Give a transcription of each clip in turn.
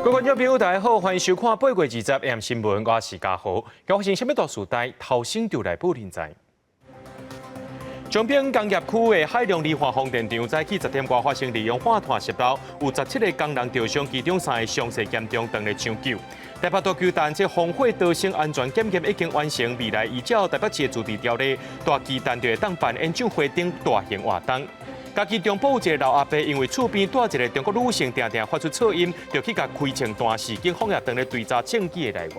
各位观众朋友，大家好，欢迎收看8月20 AM 新闻，我是嘉豪。今发生什么大事代？头先就来报现在。彰滨工业区的海量离化风电场，早起10点多发生利用化碳泄漏，有17个工人受伤，其中3个伤势严重，等来抢救。台北多区但这防火逃生安全检验已经完成，未来依照台北市的自治条例，大期但就会当办演唱会等大型活动。家己中部有一个老阿伯，因为厝边住一个中国女性，常常发出噪音，就去甲开枪断事。警方也当来追查证据的来源。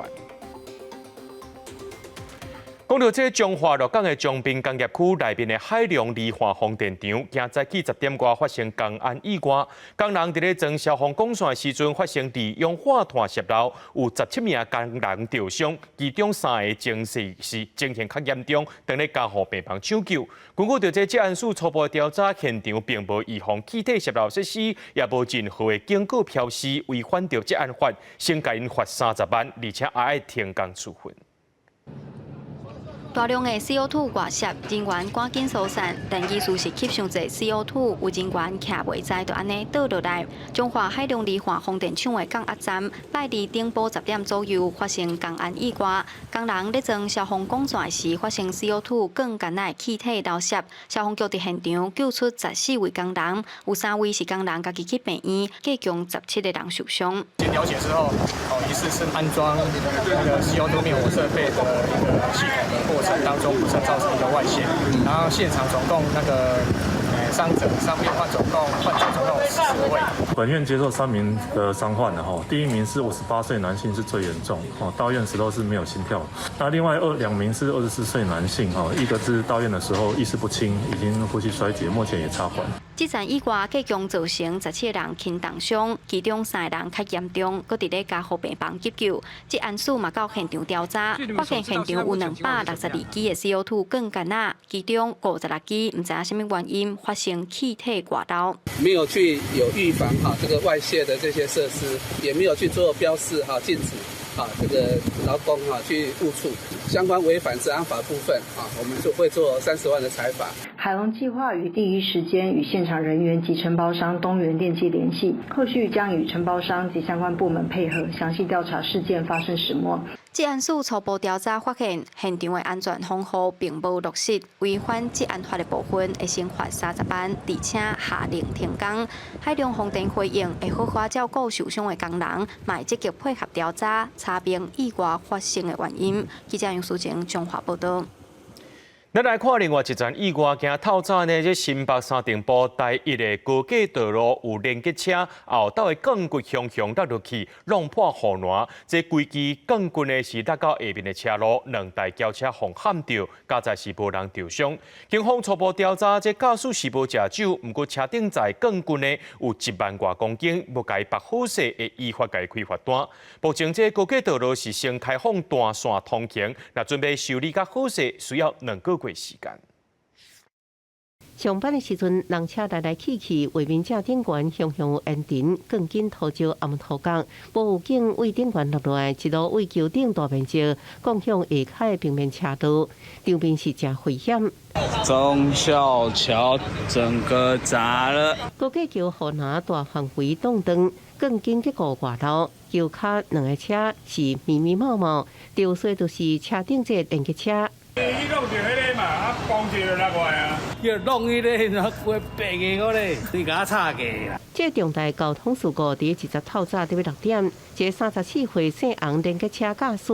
讲到这中华鹿港的彰滨工业区内面的海量离化风电场，今早起10点多发生公安意外，工人伫咧装消防管线的时阵，发生利用化碳泄漏，有17名工人受伤，其中3个情势是情形较严重，等咧加护病房抢救。根据着这案事初步调查，现场并无预防气体泄漏设施，也无任何的警告标示，违反着这案法，先甲因罚30万，而且还要停工处分。大量的 CO2 外泄，人员赶紧疏散，但意思是吸上侪 CO2，有人员徛袂在，就安尼倒落来。中华海量离化风电厂的降压站，拜二顶晡10点左右发生公安意外，工人咧装消防管线时发生 CO2 更干的气体漏泄，消防局伫现场救出14位工人，有3位是工人家己去病院，计共17个人受伤。经了解之后，疑似是安装那个 CO2 灭火设备的一个系统的过程当中，不慎造成一个外泄，然后现场总共那个伤者伤病患者总共有40位。本院接受3名的伤患的哈，第1名是58岁男性是最严重，到院时候是没有心跳。那另外2名是24岁男性，一个是到院的时候意识不清，已经呼吸衰竭，目前也插管。这站意外计共造成17个人轻重伤，其中3个人较严重，搁伫咧加护病房急救。这案事嘛到现场调查，发现现场有262支的 CO2 更干呐，其中56支唔知影什么原因发生气体挂漏。没有去有预防这个外泄的这些设施，也没有去做标示禁止这个劳工去误触，相关违反治安法部分我们就会做30万的裁罚。海龙计划于第一时间与现场人员及承包商东元电机联系，后续将与承包商及相关部门配合，详细调查事件发生始末。这案事初步调查发现，现场的安全防护并无落实，违反治安法的部分会先罚30万，而且下令停工。海量风电回应会好好照顾受伤的工人，也积极配合调查，查明意外发生的原因。记者杨淑晴综合报道。咱来看另外一桩意外，今透早呢，这新北三重埔台1的高架道路有连接车后斗的钢骨向落落去，弄破护栏。这规支钢骨呢是落到下面的车路，2台轿车互陷着，加在是无人受伤。警方初步调查，这驾驶是无驾酒，不过车顶载钢骨呢有1万多公斤，要改拔好势会依法改开罚单。目前这高架道路是先开放单线通行，那准备修理甲好势需要2个月时间。上班的时阵，人车来来去去，画面正顶悬向有烟尘，更紧头照暗土角。无警为顶悬落来，一路为桥顶大面积共向下骹的平面车道，场面是真危险。忠孝桥整个砸了，高架桥护栏大范围挡断，更紧结果外路，桥骹2个车是密密麻麻，掉水就是车顶这连接车。你弄着迄个嘛，光着就落来啊！要弄迄个，那会白个咧，你甲插个啦。这重大交通事故伫20透早伫6点，一个34岁姓洪连接车驾驶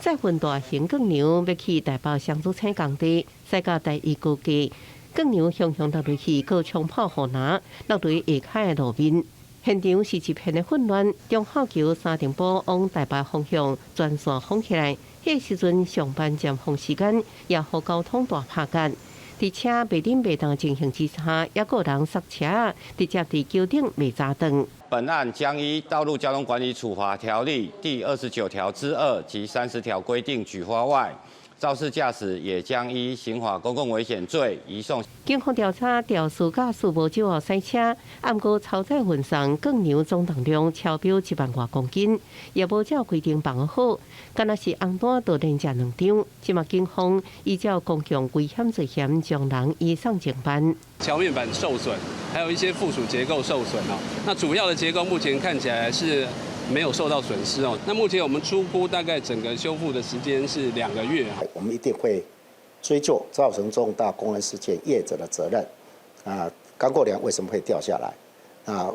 载运大型钢牛要去台北双子星工地，驶到第1高架，钢牛向落落去，搁冲破护栏，落伫下骹的路面。现场是一片的混乱，中孝桥三重埔往台北方向全线封起来。迄时阵上班尖峰时间，也互交通大拍夹。伫车袂冷袂冻情形之下，也有人塞车，直接伫桥顶袂扎断。本案将依《道路交通管理处罚条例》第29条之2及30条规定举发外，肇事驾驶也将依刑法公共危险罪移送。警方调查肇事驾驶无酒后驶车，暗过超载运送钢牛总重量超标1万多公斤，也无照规定绑好，敢若是红单多连食2张。即马警方依照公共危险罪嫌将人移送警办。桥面板受损，还有一些附属结构受损那主要的结构目前看起来是没有受到损失哦。那目前我们初估大概整个修复的时间是2个月。我们一定会追究造成重大公安事件业者的责任。钢构梁为什么会掉下来？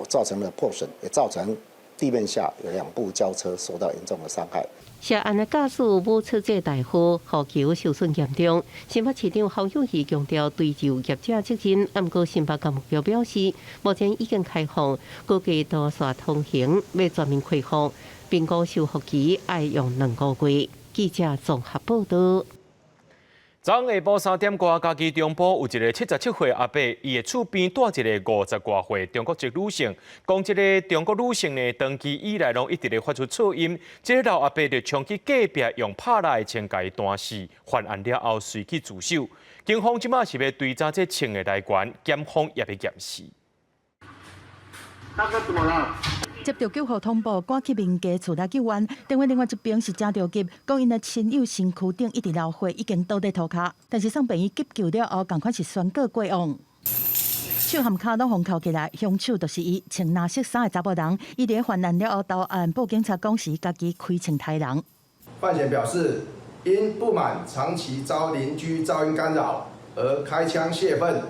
造成了破损，也造成地面下有2部轿车受到严重的伤害。涉案的驾驶无出这大祸，护球受损严重。新北市长侯友宜强调追究业者责任，不过新北甲目标表示，目前已经开放，估计多线通行要全面开放，并估修复期要用2个月。记者综合报道。昨下晡3点多，嘉义中部有一个77岁阿伯，伊的厝边住一个50多岁中国籍女性。讲这个中国女性呢，长期以来拢一直咧发出噪音。这个老阿伯就冲去隔壁用拍蜡的枪甲伊弹死，犯案了后随去自首。警方即马是要追查这枪的来源，检方也要验尸。大哥怎么了？接到救护通报，赶去民家厝内救援。另外一边是正着急，讲因的亲友身躯顶一直流血，已经倒在涂骹。但是送病院急救了后，同款是宣告过往。手和脚拢封扣起来，凶手就是伊穿蓝色衫的查甫人。伊伫犯案了后投案，报警察讲是家己开枪杀人。犯嫌表示，因不满长期遭邻居噪音干扰而开枪泄愤，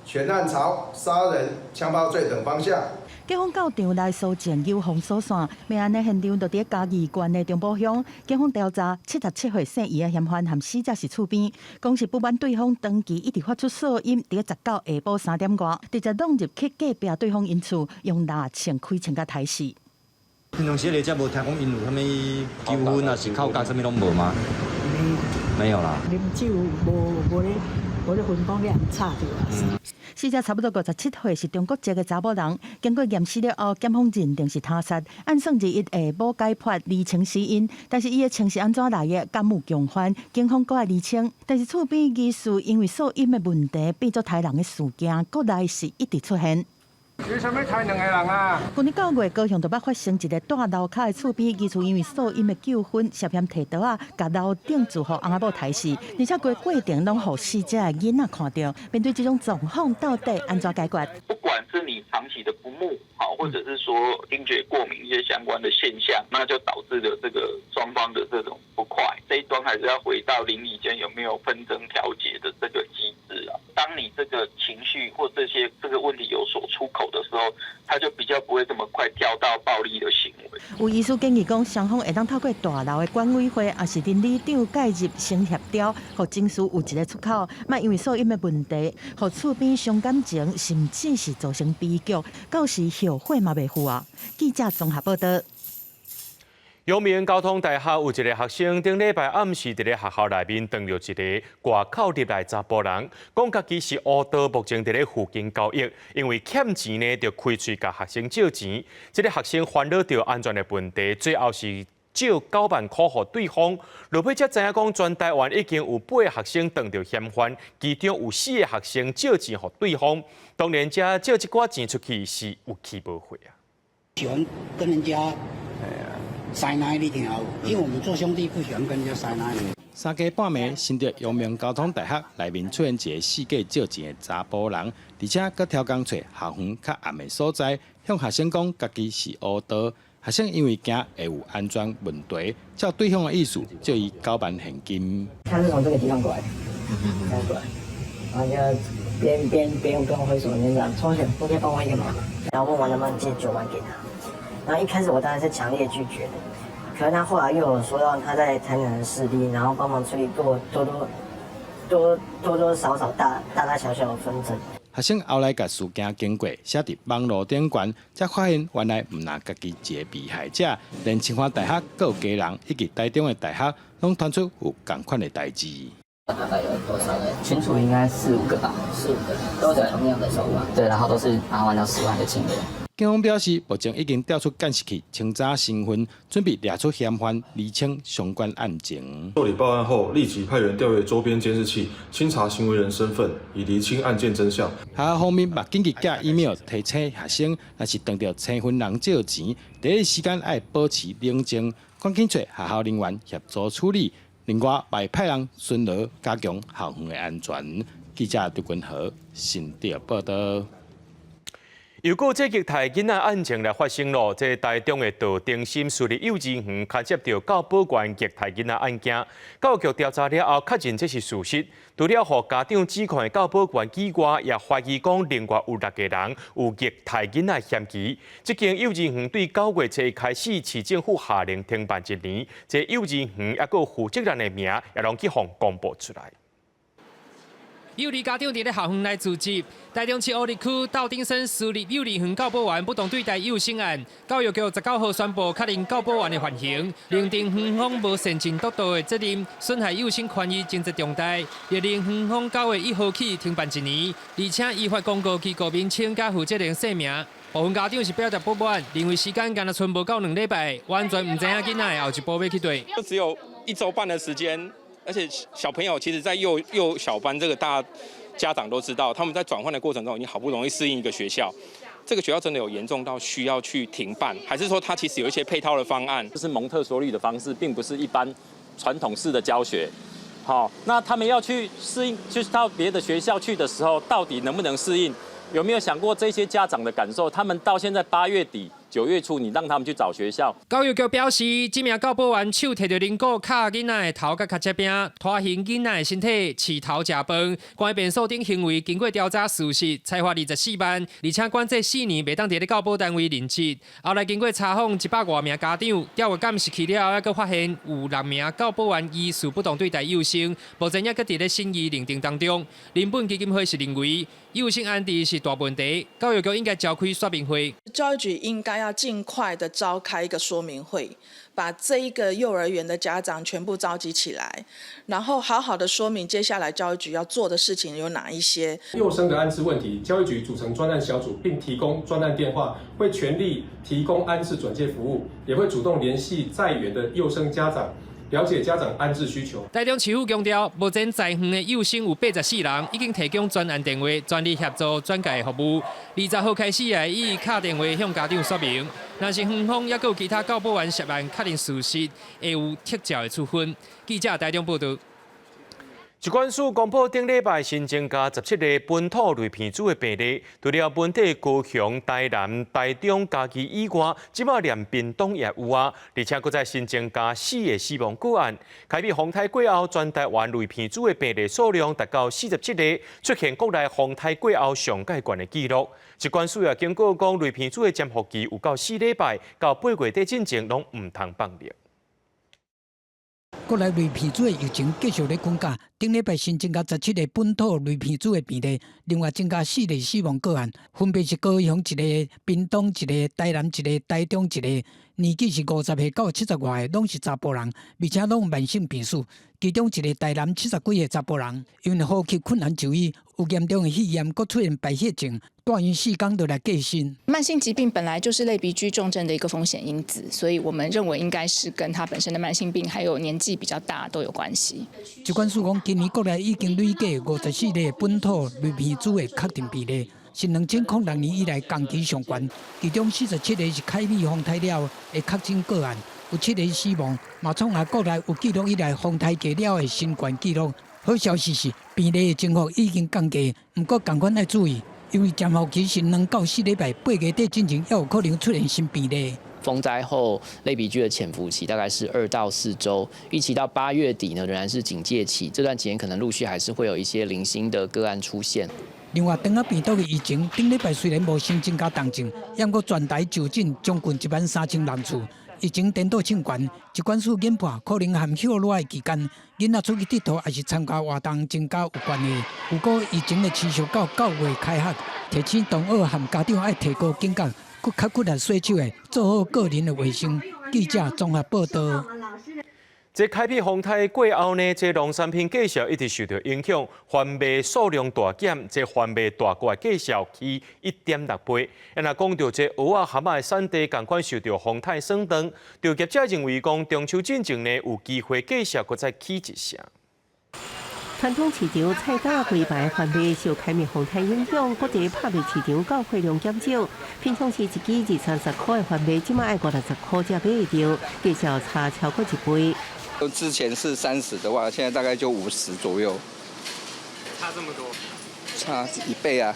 全案朝杀人、枪炮罪等方向。警方到场来搜证，有防锁线。命案的现场就伫嘉义县的中部乡。警方调查，77岁姓余的嫌犯和死者是厝边，讲是不满对方长期一直发出噪音，伫19下晡3点多，直接弄入去隔壁对方因厝，用蜡枪开枪甲杀死。平常时个只无听讲因有啥物纠纷啊，是靠干啥物拢无吗？没有啦。啉酒无咧分工咧吵着啊。死者差不多57岁，是中国籍的查某人。经过验尸了后，检方认定是他杀。按算日下晡解剖厘清死因，但是伊的枪是安怎来的，敢有共犯？警方搁来厘清。但是厝边疑似因为噪音的问题变作杀人的事件，国内是一直出现。为什么杀2个人啊？去年9月，高雄就捌发生一个大楼骹的厝边，疑似因为噪音的纠纷，涉嫌摕刀啊，甲楼顶住互翁仔某杀死，而且规过程拢互死者的囡仔看到。面对这种状况，到底安怎解决？不管是你长期的不睦，好，或者是说听觉过敏一些相关的现象，那就导致了这个双方的这种不快。这一端还是要回到邻里间有没有纷争调解的这个机制啊。当你这个情绪或这个问题有所出口的时候，他就比较不会这么快跳到暴力的行为。有医师建议讲，双方会当透过大楼的管委会，也是邻里长介入先协调，互情绪有一个出口，莫因为噪音的问题，互厝边伤感情，甚至是造成悲剧，到时后悔嘛袂负啊。记者综合报道。阳明交通大学有一个学生，顶礼拜暗时伫咧学校内面撞到一个外口入来查甫人，讲家己是乌道，目前伫咧附近交易，因为欠钱呢，就开喙甲学生借钱。这个学生烦恼到安全的问题，最后是借9万块给对方。落尾才知影讲，全台湾已经有8个学生撞到嫌犯，其中有4个学生借钱给对方。当然，这借这寡钱出去是有去无回啊。喜欢跟人家塞奶你听有，因为我们做兄弟不喜欢跟人家塞奶。3更半暝，新竹阳明交通大学内面出现一个四界借钱的查甫人，而且佮挑工找校园较暗的所在，向学生讲家己是乌道。学生因为惊会有安全问题，照对方的意思，借伊9万现金。他是从这个地方过来的，这样过来，然后就边跟我挥手，边讲，同学，你可以帮我一个忙，然后问我能不能借9万给他。然后一开始我当然是强烈拒绝的，可是他后来又有说到他在台南的势力，然后帮忙处理过多少大小的纷争。学生后来把事件经过写伫网络顶悬，才发现原来唔拿家己一个被害者，连清华大学、各家人以及台中的大学，拢传出有同款的代志。大概有多少人？群组应该4、5个吧，4、5个都是同样的手法。对，然后都是8万到10万的金额。警方表示，目前已经调出监视器清查身份，准备抓出嫌犯，厘清相关案情。受理报案后，立即派员调阅周边监视器，清查行为人身份，以厘清案件真相。学校方面嘛，紧急寄 email 提醒学生，若是碰到催婚人借钱，第一时间要保持冷静，赶紧找学校人员协助处理。另外，也派人巡逻，加强校园的安全。记者杜君和新竹报道。又过这虐待囡仔案情来发生咯，这台中的道定心私立幼稚园牵涉到教保官虐待囡仔案件，教育局调查了后确认这是事实。除了互家长指控的教保官以外，也怀疑讲另外有6个人有虐待囡仔嫌疑。这间幼稚园对9月初开始市政府下令停办1年，这幼稚园也有负责人的名也拢去互公布出来。 幼儿家长伫咧校园内组织，台中市乌日区道丁森私立幼儿园教保员不当对待幼生案，教育局19号宣布确认教保员的犯行，认定园方无善尽督导的责任，损害幼生权益情节重大，也令园方9月1号起停办1年，而且依法公告其个名称甲负责人姓名。部分家长是表达不满，认为时间敢若剩无到2礼拜，完全唔知影囡仔的后一步要去对。就只有1周半的时间。 而且小朋友其实，在幼小班这个大家长都知道，他们在转换的过程中已经好不容易适应一个学校，这个学校真的有严重到需要去停办，还是说它其实有一些配套的方案？这是蒙特梭利的方式，并不是一般传统式的教学。好，那他们要去适应，就是到别的学校去的时候，到底能不能适应？有没有想过这些家长的感受？他们到现在8月底。 9月初，你让他们去找学校。教育局表示，这名教保员手摕着菱骨卡囡仔的头甲脚趾柄，拖行囡仔的身体，饲头食饭，关变锁顶行为经过调查事实，裁罚24万，而且管制4年，袂当伫咧教保单位任职。后来经过查访100多名家长，调查监视器了后，还佫发现有6名教保员疑似不当对待幼生，目前也佫伫咧审议认定当中。人本基金会是认为，幼生案底是大问题，教育局应该召开说明会。教育局应该要尽快的召开一个说明会，把这一个幼儿园的家长全部召集起来，然后好好的说明接下来教育局要做的事情有哪一些。幼生的安置问题，教育局组成专案小组，并提供专案电话，会全力提供安置转介服务，也会主动联系在园的幼生家长。 了解家长安置需求。台中市府强调，目前在园的幼生有84人，已经提供专案电话、专利协助转介服务。20号开始会以敲电话向家长说明，若是园方也有其他教保员涉案确认事实，会有特教的处分。记者台中报道。 疾管署公布，顶礼拜新增加17个本土类鼻疽的病例，除了本地高雄、台南、台中、嘉义以外，即马连屏东也有啊，而且佫再新增加4个死亡个案。开辟风台过后，全台湾类鼻疽的病例数量达到47个，出现国内风台过后上界悬的纪录。疾管署也警告讲，类鼻疽的潜伏期有到4礼拜，到8月底进前拢唔通放尿。 国内类鼻疽的疫情继续咧增加，顶礼拜新增加17个本土类鼻疽的病例，另外增加4个死亡个案，分别是高雄1个、屏东1个、台南1个、台中1个，年纪是50岁到70外的，拢是查甫人，而且拢有慢性病史。其中1个台南70几个查甫人，因为呼吸困难就医，有严重的肺炎，佮出现败血症，住院4天就来过身。慢性疾病本来就是类鼻疽重症的一个风险因子，所以我们认为应该是跟他本身的慢性病还有年纪比较大都有关系。疾管署讲，今年国内已经累计54个本土类鼻疽的确定病例，是2006年以来同期上悬。其中47个是开秘风台了的确诊个案，有7个死亡，嘛创下国内有记录以来风台过了的新冠纪录。好消息是，病例的增幅已经降低，不过同款要注意，因为潜伏期是2到4礼拜，8月底进前也有可能出现新病例。 风灾后类鼻疽的潜伏期大概是2到4周，预期到8月底呢仍然是警戒期，这段期间可能陆续还是会有一些零星的个案出现。另外，长阿病毒的疫情，顶礼拜虽然无新增加重症，也过全台就诊将近13000人次，疫情颠倒性悬。疾管署研判，可能和休热的期间，囡仔出去佚佗，还是参加活动增加有关系。如果疫情会持续到9月开学，提醒同学和家长要提高警觉。 佫较骨力洗手的，做好个人的卫生。记者综合报道。这开辟风台过后呢，这农产品价格一直受到影响，贩卖数量大减，这贩卖大国的价格起1.6倍。若讲到这蚵仔、蛤蟆的产地同款受到风台损长，调业者认为讲中秋进前呢，有机会价格佫再起一成。 传统市场菜价规排贩卖受开灭风台影响，各地拍卖市场交货量减少。平常时一支230块的贩卖，即马要560块才买得到，价格差超过1倍。之前是30的话，现在大概就50左右。差这么多？差1倍啊！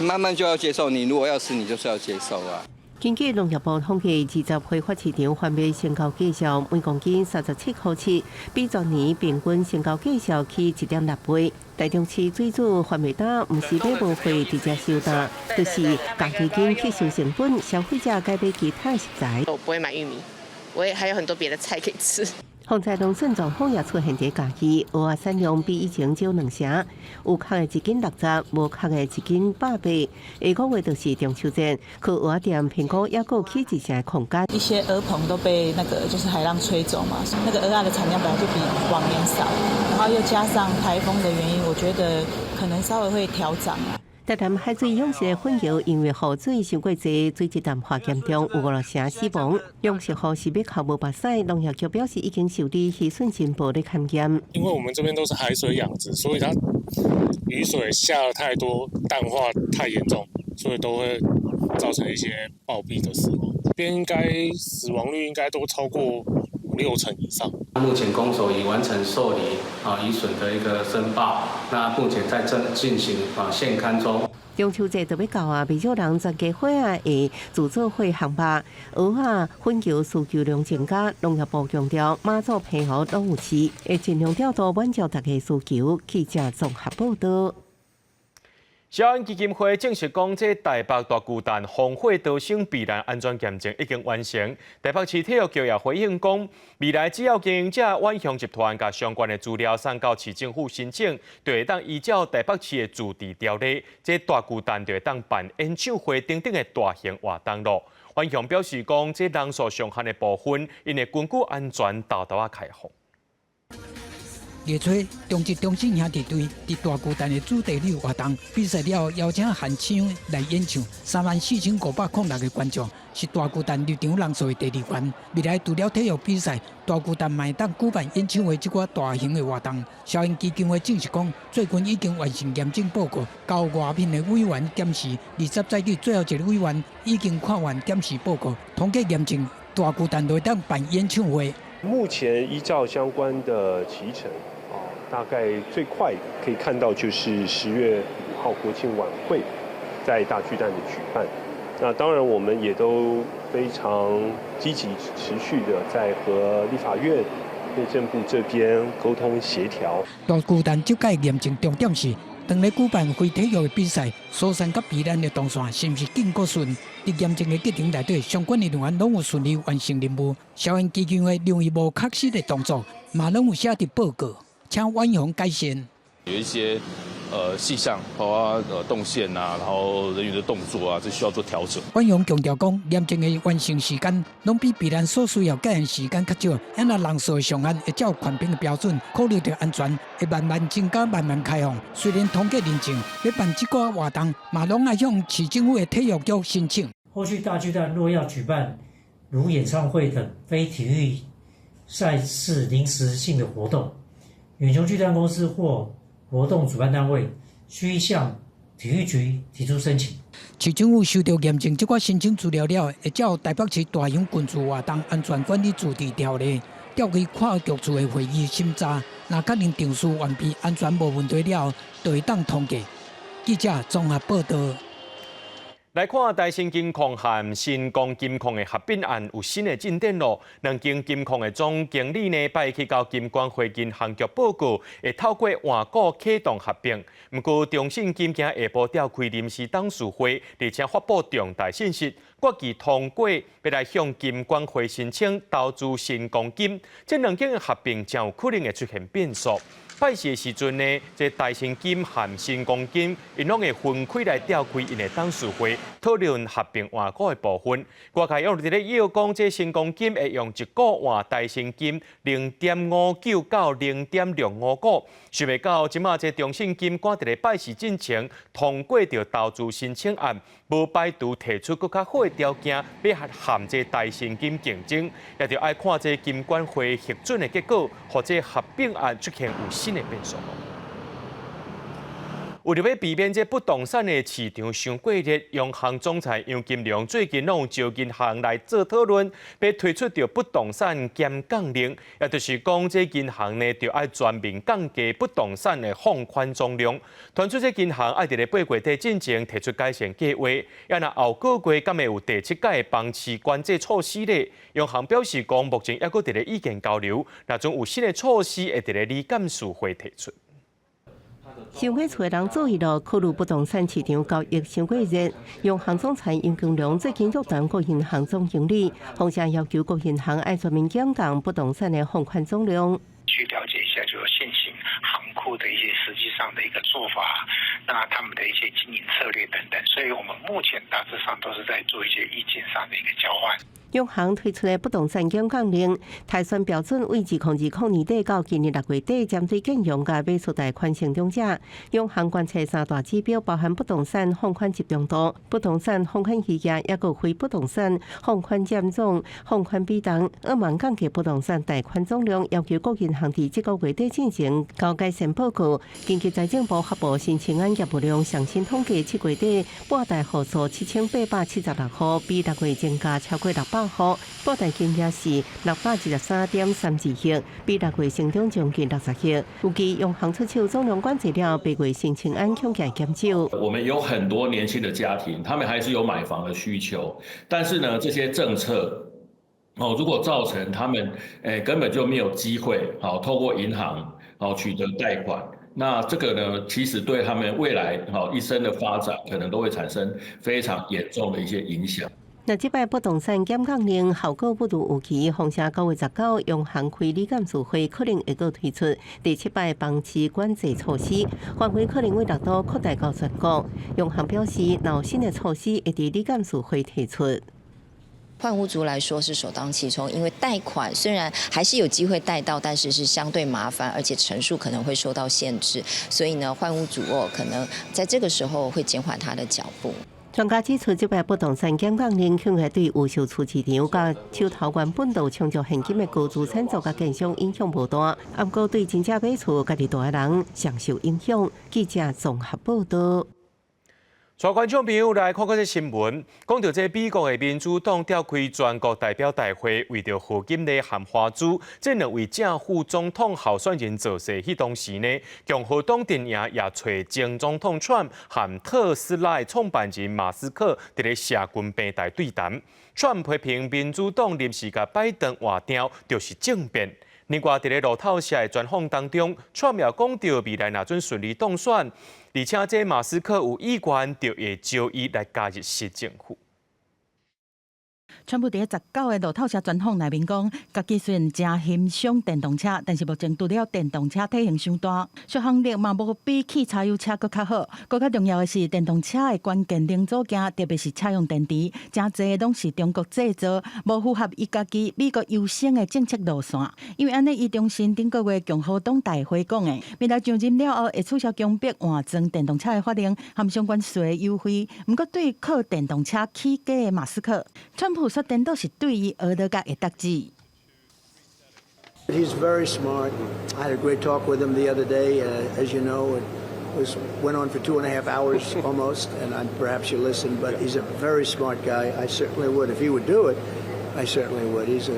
慢慢就要接受。你如果要吃，你就是要接受啊。根据农业部统计，20批发市场番麦成交价数每公斤37块7，比昨年平均成交价数起1.6倍。台中市水煮番麦蛋唔是买无货直接收单，就是家己间吸收成本，消费者该买其他食材。我不会买玉米，我也还有很多别的菜可以吃。洪灾农村状况也出现在假期，蚵仔产量比以前少2成，有壳的1斤60，无壳的1斤180。下个月就是中秋节，去蚵仔店评估也够起1成的空间。一些鹅棚都被就是海浪吹走嘛，那个蚵仔的产量本来就比往年少，然后又加上台风的原因，我觉得可能稍微会调涨啊。台南海水养殖的混淆，因为雨水伤过济，水质淡化严重，有5成死亡。养殖户是要靠无白晒，农业局表示已经受理渔损进步的勘验。因为我们这边都是海水养殖，所以它雨水下了太多，淡化太严重，所以都会造成一些暴毙的死亡。这边应该死亡率应该都超过5-6成以上。目前公所已完成受理渔损的一个申报，那目前在进行现勘中。中秋节就要到啊，不少人在家伙啊会自做会烘肉、蚵仔混球需求量增加，农业部强调马祖配合都有市，会尽量调度满足大家需求。记者综合报道。社安基金会证实讲，这台北大巨蛋防火逃生避难安全验证已经完成。台北市体育局也回应讲，未来只要经营者万向集团甲相关的资料送到市政府申请，就会当依照台北市的驻地条例，这大巨蛋就会当办演唱会等等的大型活动咯。万向表示讲，这人数上限的部分，因为根据安全大道开放。月初，中职中信兄弟队伫大巨蛋的主题旅活动比赛了后，邀请现场来演唱，34,506个观众，是大巨蛋入场人数的第2关。未来除了体育比赛，大巨蛋嘛当举办演唱会这个大型的活动。消防基金会证实讲，最近已经完成验证报告，交外面的委员检视，20载日最后一个委员已经看完检视报告，统计验证大巨蛋会当办演唱会。目前依照相关的期程，大概最快可以看到就是10月5号国庆晚会在大巨蛋的举办。那当然，我们也都非常积极持续的在和立法院、内政部这边沟通协调。大巨蛋这届验证重点是，当咧举办非体育的比赛，疏散甲避难的动线是毋是经过顺？伫验证的过程内底，相关的人员拢有顺利完成任务。消防基金会认为无确实的动作，嘛拢有写伫报告，请万宏改善。有一些细项，包括动线啊，然后人员的动作啊，这需要做调整。万宏强调讲，验证的完成时间拢比避难所需要改限时间较少，因那人数的上限会照宽屏的标准，考虑到安全，会慢慢增加，慢慢开放。虽然统计认证要办这个活动，嘛拢要向市政府的体育局申请。后续大巨蛋若要举办如演唱会等非体育赛事临时性的活动，远雄巨蛋公司或活动主办单位需向体育局提出申请。市政府收到验证这个申请资料了，会照台北市大型群聚活动安全管理驻地条例，调开跨局处的会议审查。若确认场数完毕、安全无问题了，就会当通过。记者综合报道。来看台新金矿和新光金矿的合并案有新的进展咯。两间金矿的总经理呢，拜去到金管会银行局报告，会透过换股启动合并。不过，中信金今下晡召开临时董事会，而且发布重大信息，决议通过要来向金管会申请投资新光金。这两间的合并将有可能会出现变数。拜四的时阵呢，这台新金和新光金，因拢会分开来召开因的董事会，讨论合并换股的部分。外界又伫咧要讲，这新光金会用一股换台新金0.59到0.65股。想袂到，即马这中信金赶伫咧拜四进前通过着投资申请案，无排除提出更较好的条件，要含这台新金竞争，也着爱看这金管会核准的结果，或者合并案出现有新的变数。为了要避免这不动产的市场伤过热，央行总裁杨金龙最近拢召银行来做讨论，要推出着不动产减杠令，也就是讲这银行呢就要全面降低不动产的放款总量。传出这银行爱伫咧8月底进前提出改善计划，也若后个月敢会有第7届房市管制措施呢？央行表示讲，目前还阁伫咧意见交流，若总有新的措施会伫咧理监事会提出。想买厝的人注意了，考虑不动产市场交易伤过热。央行总裁杨金龙最近约谈各银行总经理，同时要求各银行要全面减降不动产的放款总量。去了解一下，就是现行行库的一些实际上的一个做法，那他们的一些经营策略等等。所以我们目前大致上都是在做一些意见上的一个交换。央行推出的不动产减杠令，台选标准为2020年底到今年6月底，针对建用甲买厝贷款成中者，央行观察3大指标，包含不动产放款集中度、不动产放款余额，也有非不动产放款占总、放款比重。二望降低不动产贷款总量，要求各银行伫这个月底进行交改善报告。根据财政部发布新青安业务量上新统计，7月底拨贷户数7876户，比6月增加超过600户，拨贷金额是613.32亿，比6月成长将近60亿。预计央行出手总量管制了8月新青安恐价减少。我们有很多年轻的家庭，他们还是有买房的需求，但是呢，这些政策如果造成他们根本就没有机会透过银行取得贷款，那这个呢，其实对他们未来一生的发展可能都会产生非常严重的一些影响。那这摆不动产减杠令效果不如预期，况且9月19央行开理监事会可能会阁推出第7摆房市管制措施，范围可能会达到扩大到全国。央行表示，若有新的措施会伫理监事会提出。换屋族来说是首当其冲，因为贷款虽然还是有机会贷到，但是是相对麻烦，而且成数可能会受到限制，所以呢，换屋族可能在这个时候会减缓他的脚步。专家指出，这摆不动产减杠令恐会对有售厝市场甲手头原本就充足现金的高资产族甲建商影响无大，不过对真正买厝家己住的人上受影响。记者综合报道。带观众朋友来看看这新闻，讲到这美国的民主党召开全国代表大会，为着贺锦丽和花珠这两位正副总统候选人造势，迄当时呢，共和党阵营也找前总统川和特斯拉创办人马斯克伫咧社群平台对谈。川批评民主党临时甲拜登换掉，就是政变。另外，伫咧路透社的专访当中，川也讲到未来若准顺利当选，而且这马斯克有意愿就会招伊来加入新政府。川普伫19个路透社专访内面讲，家己虽然真欣赏电动车，但是目前除了电动车体型伤大，续航力嘛无比汽柴油车更较好。更较重要的是，电动车的关键零组件，特别是车用电池，真侪拢是中国制造，无符合伊家己美国优先的政策路线。因为安尼，伊中心顶个月共和党大会讲的，未来上任了后会取消强迫换装电动车的法令，含相关税优惠。不过对靠电动车起家的马斯克，川普说颠倒是对伊얻到甲会得志。He's very smart. I had a great talk with him the other day. As you know, it went on for 2.5 hours almost, and perhaps you listened. But he's a very smart guy. I certainly would if he would do it. I certainly would. He's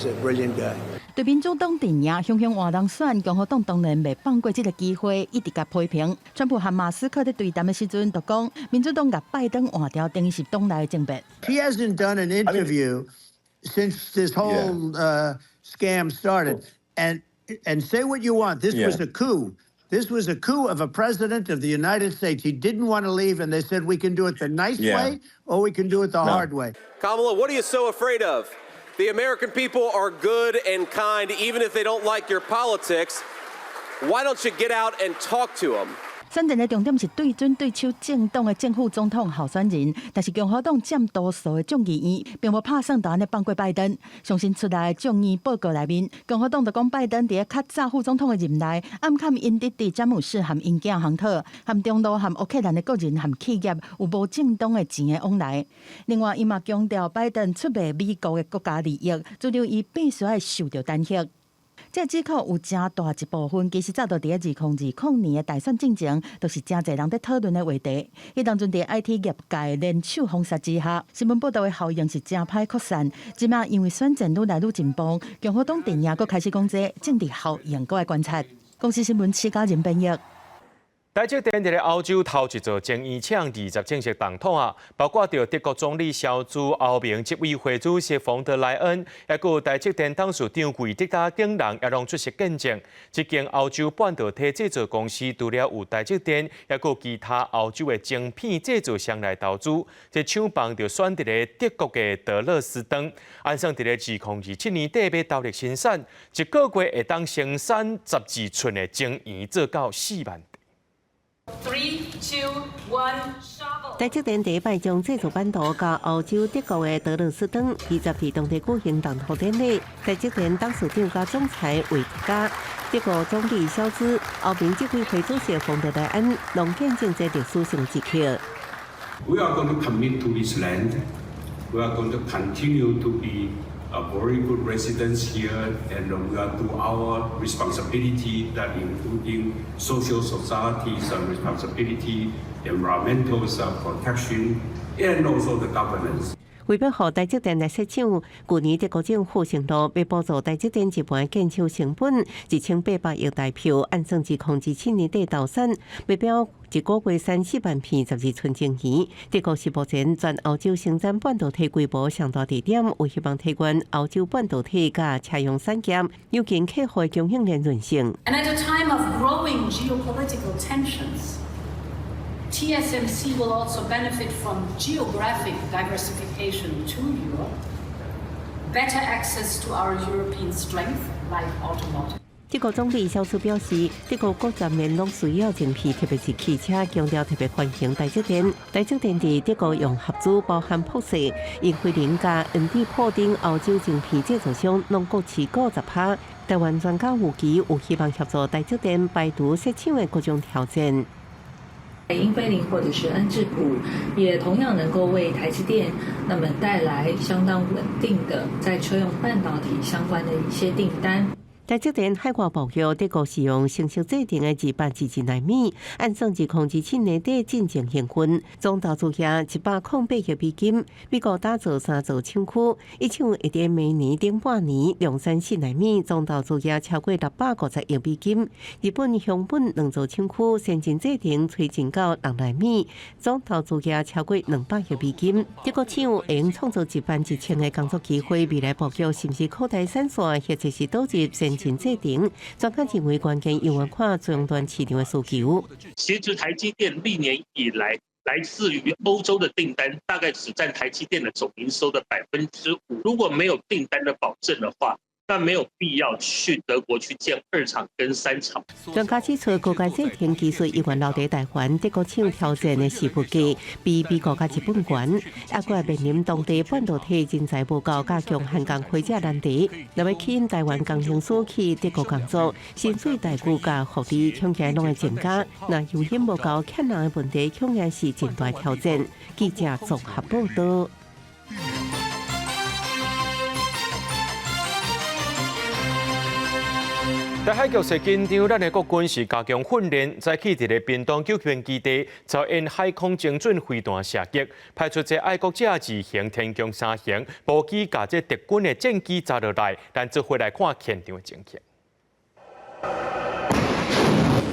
a brilliant guy. 对民主党阵营雄雄换人选，共和党当然未放过这个机会，一直甲批评。川普和马斯克在对谈的时阵，就讲民主党甲拜登换掉，等于是党内政变。He hasn't done an interview since this whole scam started, and say what you want. This was a coup. This was a coup of a president of the United States. He didn't want to leave, and they said we can do it the nice way, or we can do it the hard way. Kamala, what are you so afraid of? The American people are good and kind, even if they don't like your politics. Why don't you get out and talk to them? 选战的重点是对准对手政党的正副总统候选人，但是共和党占多数的众议院，并无拍算大的放过拜登。上新出来的众议报告内面，共和党就讲拜登伫较早副总统的任内，暗砍因弟弟詹姆斯和因囝亨特，和中路和乌克兰的个人和企业有无正当的钱的往来。另外，伊嘛强调拜登出卖美国的国家利益，主要伊必须要受到担吓。这指控有真大一部分，其实早就伫2020年的大选进程，都是真侪人在讨论的话题。伊当阵伫 IT 业界联手封杀之下，新闻报道的效应是真歹扩散。即马因为选战愈来愈紧绷，共和党阵营佫开始讲这政治效应，佫爱观察。公司新闻施家人编译。台积电伫咧欧洲头一座争议抢20正式动土啊，包括着德国总理肖兹、欧盟执委会主席冯德莱恩，也有台积电董事长桂德达等人也拢出席见证。这间欧洲半导体制造公司除了有台积电，也有其他欧洲的晶片制造商来投资，这抢棒就选伫咧德国的德勒斯登，按算伫咧2027年底要投入生产，一个月会当生产12寸的晶圆，做到4万。3, 2, 1, shovel。台积电第一摆将制造版图交欧洲德国的德勒斯登，20日当地举行动土典礼。台积电董事长加总裁韦特加、德国总理肖兹、欧盟执委会主席冯德莱恩，拢见证这历史性时刻。We are going to commit to this land. We are going to continue to be a very good residents here, and we are do our responsibility, that including social society's responsibility, environmental protection, and also the governance. 为要互台积电来设厂，去年德国政府承诺要补助台积电一半建厂成本，1800亿台票，按算2027年底投产，目标一个月产4万片12寸晶圆。德国是目前全欧洲生产半导体规模上大地点，有希望提悬欧洲半导体甲车用产业，有见客户供应链韧性。And at a time of growing geopolitical tensions, TSMC will also benefit from geographic diversification to Europe, better access to our European strength, like automotive. 德国总理肖兹表示，德国各方面拢需要晶片，特别是汽车，强调特别欢迎台积电。台积电伫德国用合资包含博士、英辉凌加恩迪普等欧洲晶片制造商，拢各持50%。台湾专家预期有希望协助台积电排除设厂的各种挑战。英飞凌或者是恩智浦，也同样能够为台积电那么带来相当稳定的在车用半导体相关的一些订单。台积电海外报告，德国使用成熟制定的221奈米，按算2027年底进行行分，总投资额108亿美金。美国打造3座厂区，一厂会在明年顶半年量产4奈米，总投资额超过650亿美金。日本熊本2座厂区先进制定推进到6奈米，总投资额超过200亿美金。德国厂会用创造11000个工作机会，未来报告是不是扩大产线，或者是导入先进制定，专家认为关键有看终端市场的需求。其实台积电历年以来，来自于欧洲的订单大概只占台积电的总营收的5%。如果没有订单的保证的话，那没有必要去德国去建2厂跟3厂。专家指出，高阶制定技术依然留在台湾，德国厂挑战的是不低，比美国甲日本悬，也搁面临当地半导体人才不够，加强汉港开价难题。若要吸引台湾工程师去德国工作，薪水待遇甲福利恐惊拢会增加。那油险无够欠人的问题，恐惊是真大挑战。记者综合报道。台海局势紧张，咱的国军是加强训练，早起伫咧屏东救援基地操演海空精准飞弹射击，派出这爱国者2型、天宫3型步机，甲这敌军的战机砸落来。咱做回来看现场的情形。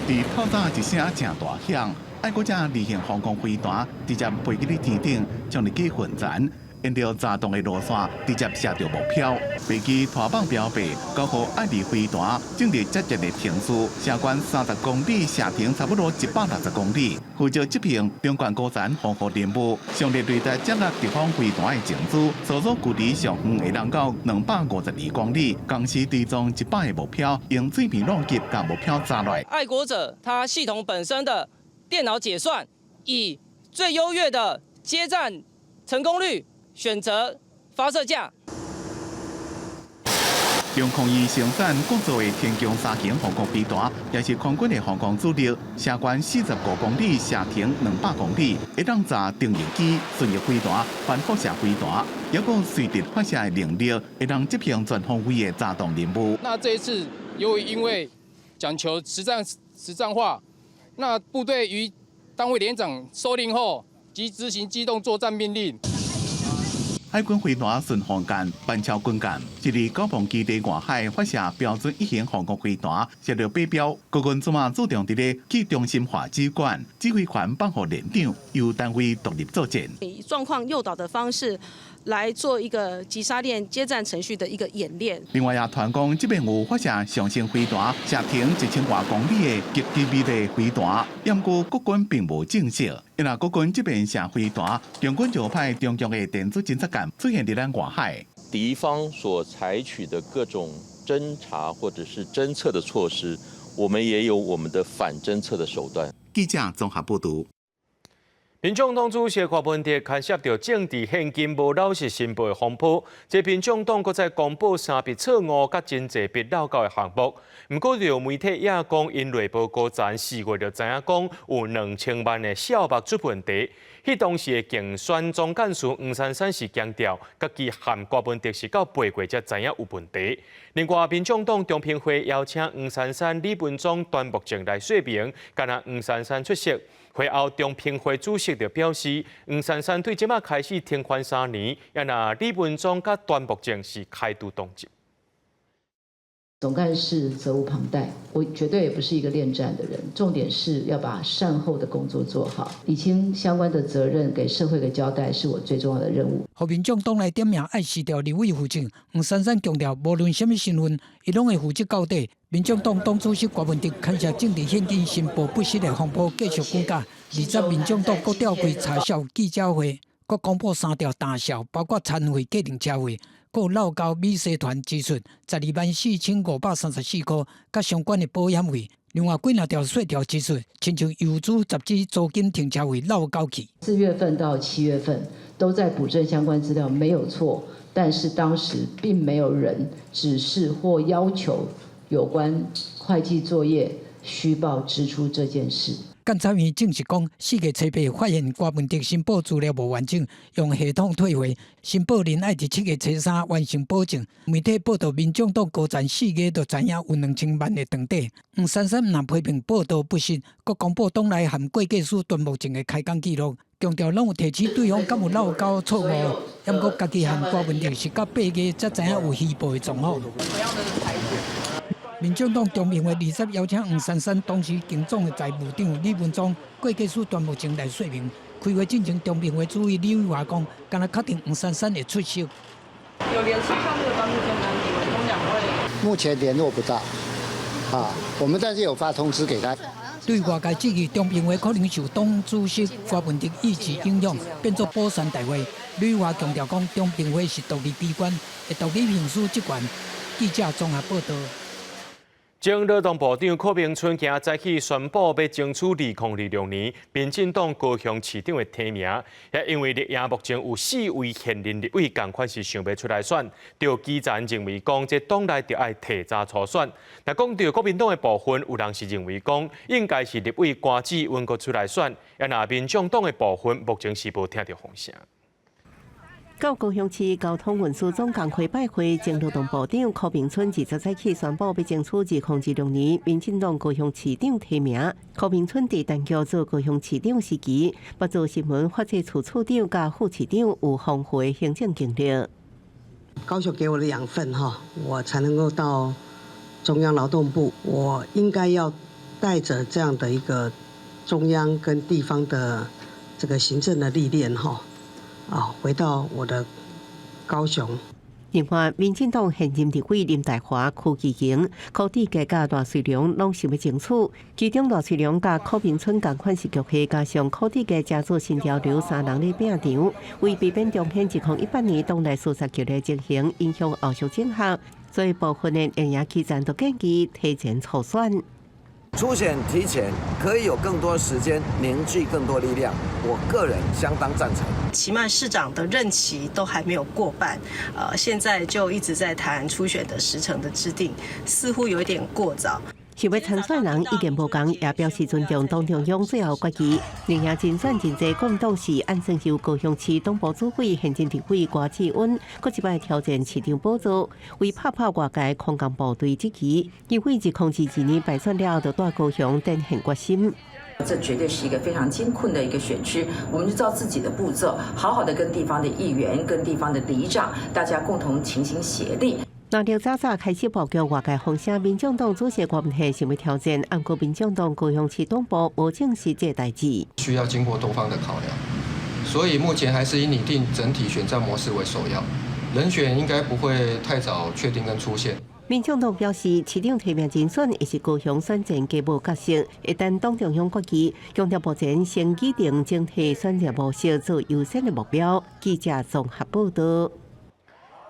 伫透早一声正大响，爱国者2型防空飞弹直接飞去你天顶，将日机混燃。沿着炸动的路线，直接射着目标。飞机拖放标白，9号爱丽飞弹正在节节的停输，射关30公里，射程差不多160公里。负责执行中管高山防护任务，上列对待接纳敌方飞弹的情资，所属距离上远会能到252公里，同时追踪100个目标，用水平乱击将目标炸落。爱国者他系统本身的电脑解算，以最优越的接战成功率。选择发射架。用空域生产工作的天宫3型航空飞弹，也是空军的航空主力，射宽45公里，射程200公里，会当炸定翼机、巡弋飞弹、反辐射飞弹，也有随时发射的能力，会当执行全方位的炸动任务。那这一次因为讲求实战化，那部队于单位连长收令后，即执行机动作战命令。海军飞弹顺航舰班超军舰，一日高峰基地外海发射标准1型航空飞弹，射到北标。国军主要注重伫咧去中心化指管，指挥权放予连长，由单位独立作战。以状况诱导的方式来做一个击杀链接战程序的一个演练。另外也传讲，这边有发射上升飞弹，射程1000多公里的极机密的飞弹，不过国军并无证实。因为国军这边射飞弹，中军就派中共的电子侦察舰出现伫咱外海。敌方所采取的各种侦查或者是侦测的措施，我们也有我们的反侦测的手段。记者综合报道。民众党主席柯文哲牵涉到政治现金无老实申报的风波，这民众党搁再公布3笔错误甲真济笔漏交的项目。不过，有媒体也讲，因内报告前4月就知影讲有2000万的小目出问题。迄当时的竞选总干事黄珊珊是强调，家己和柯文哲是到8月才知影有问题。另外，民众党中评会邀请黄珊珊、李文忠、段木正来说明，敢若黄珊珊出席。会后，中评会主席就表示，黄珊珊对即马开始停权3年，也那李文忠甲段木正是开除党籍。总干事责无旁贷，我绝对也不是一个恋战的人。重点是要把善后的工作做好，理清相关的责任，给社会的交代，是我最重要的任务。和民众党来点名爱辞掉立委副职，黄珊珊强调，无论什么身份，伊拢会负责到底。民众党党主席柯文哲牵涉政治现金申报不实的风波继续增加。20民众党搁召开查销记者会，搁公布3条大小，包括餐费、家庭车费。有漏交美食团支出124534块，甲相关的保险费。另外几条税条支出，亲像邮资、杂志、租金、停车费漏交去。4月份到7月份都在补正相关资料，没有错。但是当时并没有人指示或要求有关会计作业虚报支出这件事。监察院证实讲，4月初8发现柯文哲申报资料无完整，用系统退回。申报人爱伫7月初3完成保证。媒体报道，民众党高层4月就知影有2000万的场底。黄珊珊若批评报道不实，搁公布党内含会计师段木正的开讲记录，强调拢有提起对方敢有漏交错误，也过家己含柯文哲是到8月才知影有虚报的状况。民众党中评会20邀请黄珊珊当时竞总的财务长李文忠、会计师段木正来说明。开会进程，中评会主委李伟华讲，敢若确定黄珊珊会出席。有联系上这个段木正跟李文忠2位？目前联络不到，我们但是有发通知给他。对外界质疑，中评会可能受党主席柯文哲意志影响，变作补选大会。李伟华强调讲，中评会是独立机关，会独立评书职权。记者综合报道。前劳动部长柯明春今早起宣布要争取2026年民进党高雄市长的提名，也因为立院目前有4位现任立委同款是想要出来选，就基层认为讲这党内就要提早初选。但讲到国民党的部分，有人是认为讲应该是立委关子允阁出来选，也那民众党的部分目前是无听到风声。到高雄市交通运输总工会拜会，前劳动部长柯明春20早起宣布要争取2026年民进党高雄市长提名。柯明春伫陈桥做高雄市长时期，捌做新闻发展处处长甲副市长，有丰富的行政经历。高雄给我的养分我才能够到中央劳动部，我应该要带着这样的一个中央跟地方的这个行政的历练回到我的高雄。另外，民进党现任立委林大华、柯基盈、柯志佳甲赖瑞良拢想要争取，其中赖瑞良甲柯明春同款是局下，加上柯志佳加入新潮流3人咧拼场，为避免中天2018年党内肃杀局的情形影响后续整合，所以部分的营业基层都建议提前初选。初选提前可以有更多时间凝聚更多力量，我个人相当赞成。期曼市长的任期都还没有过半，现在就一直在谈初选的时程的制定，似乎有一点过早。想要参选人意见无同，也表示尊重党中央最后决议。另外，竞选真济国民党是安顺州高雄市东部主委现任立委郭志温，搁一摆挑战市长宝座，为拍拍外界空降部队之旗。议会自2002年败选了，就在高雄展现决心。这绝对是一个非常艰困的一个选区，我们就照自己的步骤，好好的跟地方的议员、跟地方的里长，大家共同齐心协力。南寮早早开始布局外界风声，民众党主席郭文惠想要挑战，按过民众党高雄市东部无证实这代志，需要经过多方的考量，所以目前还是以拟定整体选战模式为首要，人选应该不会太早确定跟出现。民众党表示，市长提名竞选也是高雄选战皆无角色，一旦党中央决议，强调目前先拟定整体选战模式做优先的目标。记者综合报道。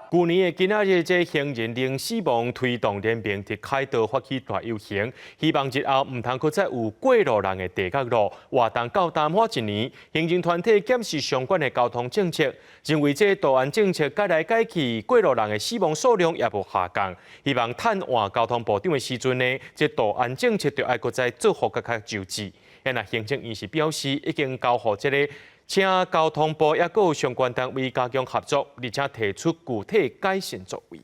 去年的今仔日，这行人零死亡推动联盟伫凯道发起大游行，希望日后唔通再有过路人的地角路活动到淡化一年。行政团体检视相关的交通政策，认为这道安政策改来改去，过路人的死亡数量也无下降。希望趁换交通部长的时阵呢，这道安政策就要搁再做好较周知。那行政院士表示，已经交予这个。请交通部也有相关单位加强合作，而且提出具体改善作为。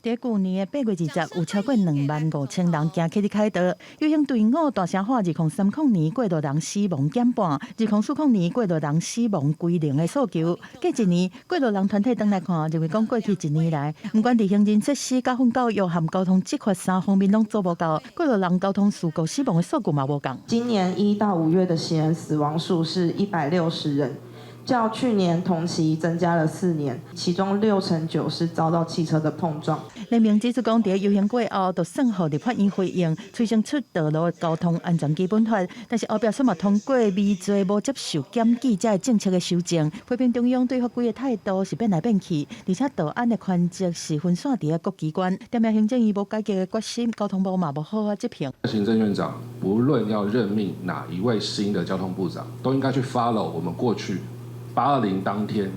在去年的8月20日，有超过25000人行起凯道游行队伍，大声喊2030年过路人死亡减半，2040年过路人死亡归零的诉求。过一年，过路人团体回来看，认为讲过去1年来，不管在行政设施、交通教育和交通执法3方面拢做不到，过路人交通事故死亡的数据嘛无共。今年1到5月的行人死亡数是160人。较去年同期增加了4年，其中9%是遭到汽车的碰撞。联盟指出，讲在游行过后，就算予立法院回应，催生出道路交通安全基本法，但是后壁却嘛通过未做无接受检举这政策的修正，批评中央对法规的态度是变来变去，而且道安的权责是分散伫各机关，点名行政院无改革的决心，交通部嘛无好好执行。行政院长不论要任命哪一位新的交通部长，都应该去 follow 我们过去820当天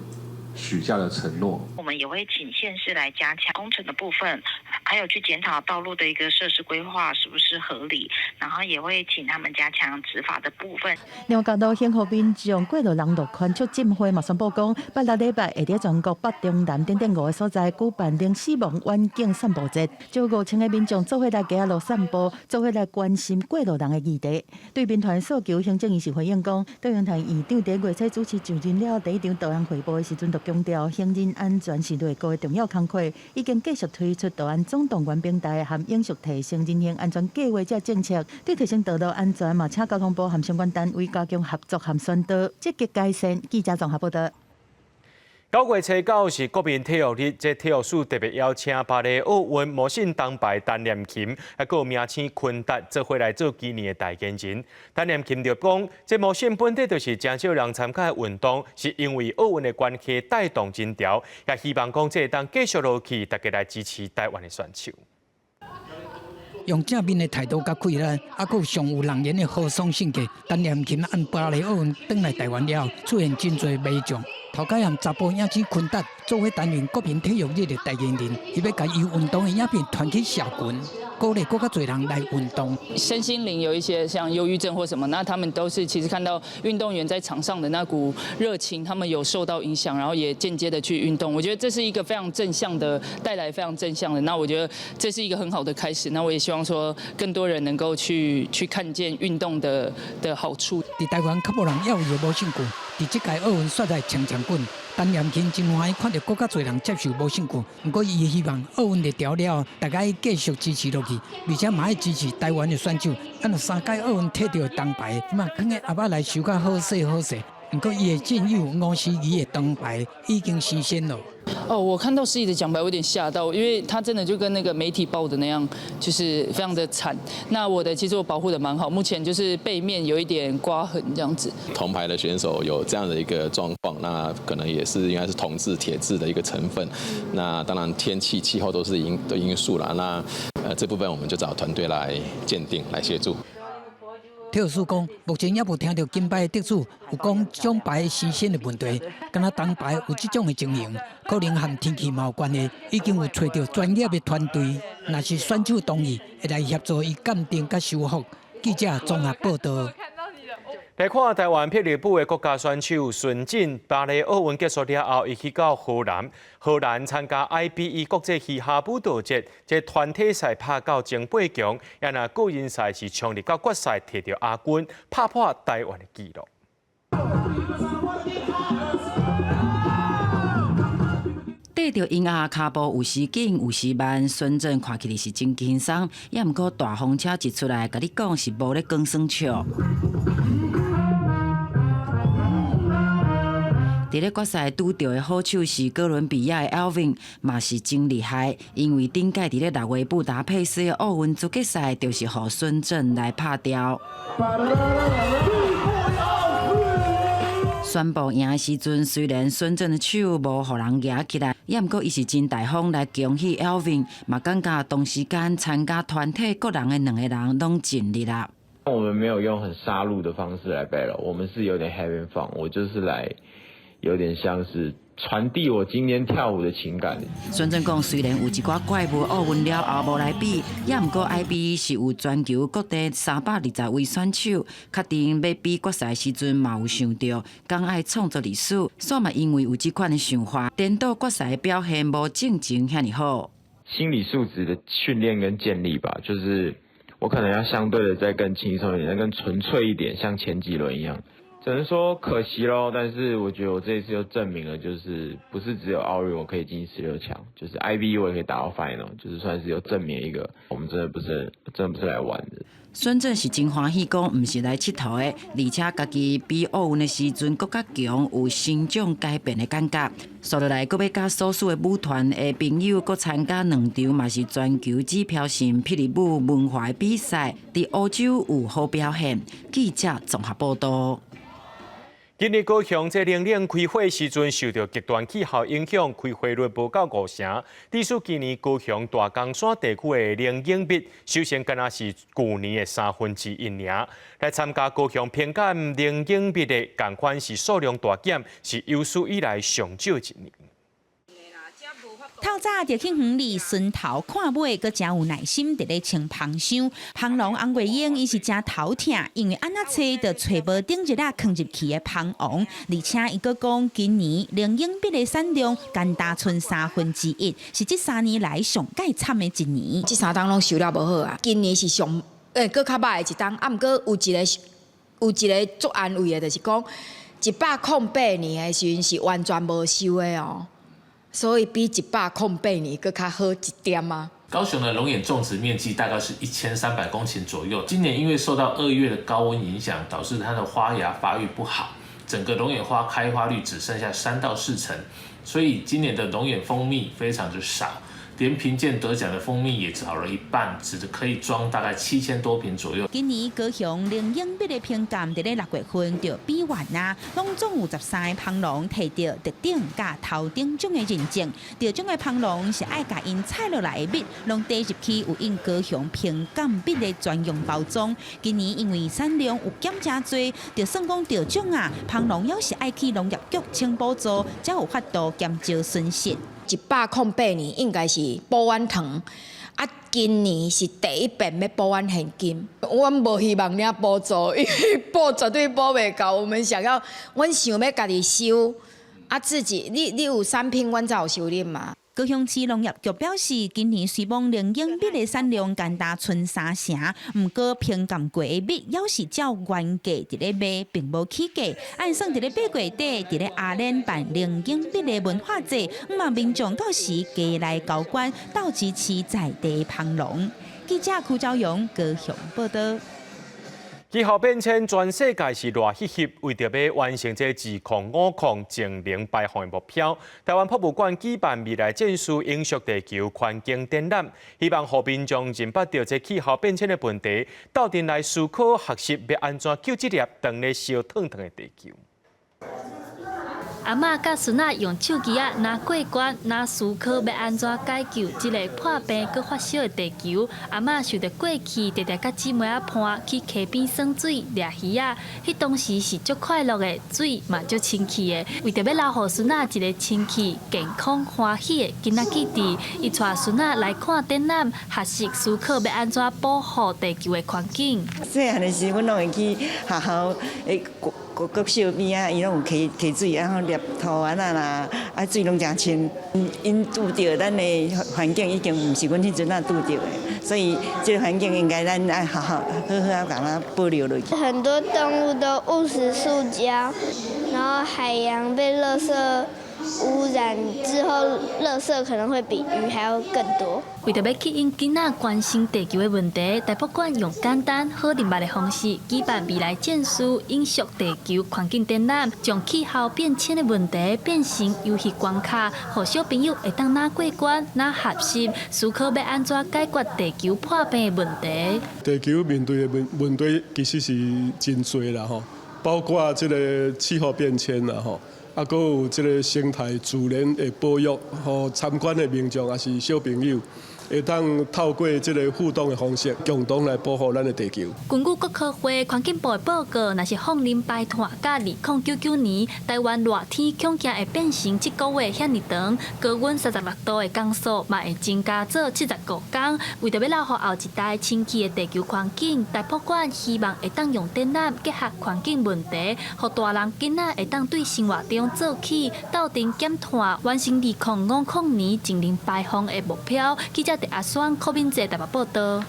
许下的承诺。我们也会请县市来加强工程的部分，还有去检讨道路的一个设施规划是不是合理，然后也会请他们加强执法的部分。另外，角度幸福民众过路人路权促进会嘛宣布讲，8、6礼拜会在全国北、中、南等5个所在举办零死亡远景散步节，招5000个民众做伙来行路散步，做伙来关心过路人的议题。对民团诉求，行政院是回应讲，中央台院长在月初主持就任了第一场道安汇报的时阵，就强调行人安全是内阁的重要工作，已经继续推出道安总动员平台和永续提升人行安全计划这政策，对提升道路安全嘛，请交通部和相关单位加强合作和宣导，积极改善。记者综合报道。9月初9是国民体育日，这体育署特别邀请芭蕾奥运模性铜牌陈念琴，还有名星昆达做回来做今年的代言人。陈念琴就讲，这模性本体就是真少人参加的运动，是因为奥运的关系带动人潮，也希望讲这当继续落去，大家来支持台湾的选手。用正面的态度甲气力，还有上有人缘的豪爽性格，陈念琴按芭蕾奥运返来台湾了，出现真侪美将。头家和查甫影星昆达作为担任国民体育日的代言人，伊要甲伊运动的影片传去社群，鼓励更加侪人来运动。身心灵有一些像忧郁症或什么，那他们都是其实看到运动员在场上的那股热情，他们有受到影响，然后也间接的去运动。我觉得这是一个非常正向的，带来非常正向的。那我觉得这是一个很好的开始。那我也希望说更多人能够去看见运动的好处。伫台湾较无人要伊的无性棍，伫这届奥运选在强棍。陈念琴真欢喜看到更加侪人接受无性棍，不过伊希望奥运的调了，大家继续支持落去，而且嘛要支持台湾的选手。咱有3届奥运摕到的铜牌，嘛放个阿爸来收较好势好势。不过伊的战友吴思怡的铜牌已经实现了。哦，我看到思怡的奖牌，我有点吓到，因为她真的就跟那个媒体报的那样，就是非常的惨。那我的其实我保护的蛮好，目前就是背面有一点刮痕这样子。铜牌的选手有这样的一个状况，那可能也是应该是铜质、铁质的一个成分。那当然天气、气候都是因素啦。那这部分我们就找团队来鉴定来协助。体育署讲，目前也无听到金牌得主有讲奖牌新鲜的问题，敢若铜牌有这种的情形，可能和天气嘛有关系。已经有找到专业的团队，若是选手同意，会来协助伊鉴定甲修复。记者综合报道。来看台湾霹雳舞的国家选手孙瑾，巴黎奥运结束了后，伊去到荷兰参加 IBE 国际嘻哈舞蹈节，这团体赛拍到前8强，也那个人赛是冲入到决赛，摕到亚军，打破台湾的纪录。缀着音乐脚步有时紧有时慢，孙瑾看起来是真轻松，也毋过大风车一出来，甲你讲是无咧讲算笑。伫咧决赛拄到的好手是哥伦比亚的 Alvin， 嘛是真厉害，因为顶届伫咧6月布达佩斯的奥运资格赛，就是予孙瑾来拍掉。宣布赢的时阵，虽然孙瑾的手无互人举起来，也毋过伊是真大方来恭喜 Alvin， 嘛感觉同时间参加团体个人的2个人拢尽力啦。我们没有用很杀戮的方式来 battle， 我们是有点 having fun， 我就是来有点像是传递我今天跳舞的情感。孙瑾讲，虽然有一寡怪物奥运了后无来比，也毋过 IBE 是有全球各地320位选手，确定要比决赛时阵嘛有想到，讲爱创作历史，煞嘛因为有这款的想法，颠倒决赛的表现无正经遐尼好。心理素质的训练跟建立吧，就是我可能要相对的再更轻松一点，再更纯粹一点，像前几轮一样。只能说可惜咯，但是我觉得我这一次又证明了，就是不是只有奥运我可以进16强，就是 IBE 我也可以打到 final， 就是算是有证明一个，我们真的不是来玩的。孙瑾是真欢喜，讲毋是来佚佗的，而且家己比奥运的时阵更加强，有成长改变的感觉。所落来，阁要甲所属的舞团的朋友，阁参加2场，嘛是全球指标性霹雳舞文化比赛，伫欧洲有好表现。记者综合报道。今日高雄这冷冷开火时阵，受到极端气候影响，开火率无到5成。致使今年高雄大冈山地区的冷饮比，首先敢若是去年的1/3尔。来参加高雄评鉴冷饮比的，同款是数量大减，是有史以来上少一年。透早就去园里顺头看尾，阁真有耐心伫咧清芳香。芳龙红月英伊是真头疼，因为安那找就找无顶一粒放入去的芳王，而且伊阁讲今年冷饮笔的产量干达剩1/3，是这3年来上介惨的一年。这3档拢收了无好啊，今年是上阁较歹的一档，啊，毋过有一个足安慰的，就是讲108年的时阵是完全无收的哦。所以比108年更较好一点啊。高雄的龙眼种植面积大概是1300公顷左右。今年因为受到2月的高温影响，导致它的花芽发育不好，整个龙眼花开花率只剩下3到4成，所以今年的龙眼蜂蜜非常的少。连评鉴得奖的蜂蜜也少了一半，只可以装大概7000多瓶左右。今年高雄冷饮笔的评鉴伫咧6月份就比完啦，拢总有13个芳农摕到特顶甲头顶奖的认证。得奖的芳农是爱甲因采落来的笔，拢带入去有因高雄评鉴笔的专用包装。今年因为产量有减真多，就算讲得奖啊，芳农要是爱去农业局请补助，才有法度减少损失。108年应该是保安糖，啊，今年是第一遍要保安现金。我无希望领补助，因为补绝对补袂到。我们想要，阮想要家己收，啊，自己你有产品，阮才有收入嘛。高雄市农业局表示，今年虽望冷饮笔的产量干达剩3成，毋过评鉴过的笔要是照原价伫咧卖，并无起价。按算伫咧8月底，伫咧阿联办冷饮笔的文化节，望民众到时加来交关，到支持在地芳农。记者邱昭勇高雄报道。气候变迁，全世界是热翕翕，为着要完成这2050净零排放的目标，台湾博物馆举办未来建树影响地球环境展览，希望和民众认识到这气候变迁的问题，斗阵来思考学习要安怎救这粒长咧烧烫烫的地球。阿嬷甲孙仔用手机拿过关，拿思考要安怎解救这个破病佮发烧的地球。阿嬷受着过去，直直甲姊妹伴去溪边耍水、掠鱼啊，迄当时是足快乐的，水嘛足清气的。为着要留互孙仔一个清气、健康、欢喜的囡仔记忆，伊带孙仔来看展览，学习思考要安怎保护地球的环境。细汉的时，阮拢会去学校诶国小边啊，伊拢有溪水，然后捏土丸啦，水拢真清。因拄着咱的环境已经毋是阮迄阵拄着的，所以这个环境应该咱爱好好把它保留落去。很多动物都误食塑胶，然后海洋被垃圾污染之后，垃圾可能会比鱼还要更多。为着要吸引囡仔关心地球的问题，台北馆用简单好明白的方式举办未来建树影响地球环境展览，将气候变迁的问题变成游戏关卡，让小朋友会当拿过关、拿学习，思考要安怎解决地球破病的问题。地球面对的问题其实是真多啦吼，包括这个气候变迁啦吼。啊，还有这个生态自然的保育，和参观的民众也是小朋友，会当透过这个互动的方式，共同来保护咱的地球。根据国科会环境部的报告，若是放任排碳，甲2099年台湾热天恐惊会变成这个月遐尼长，高温36度的工数嘛会增加做75天。为着要留予后一代清气的地球环境，台北馆希望会当用展览结合环境问题，让大人囡仔会当对生活中做起，斗阵减碳，完成2050年净零排放的目标。记者阿双柯敏哲台北报道。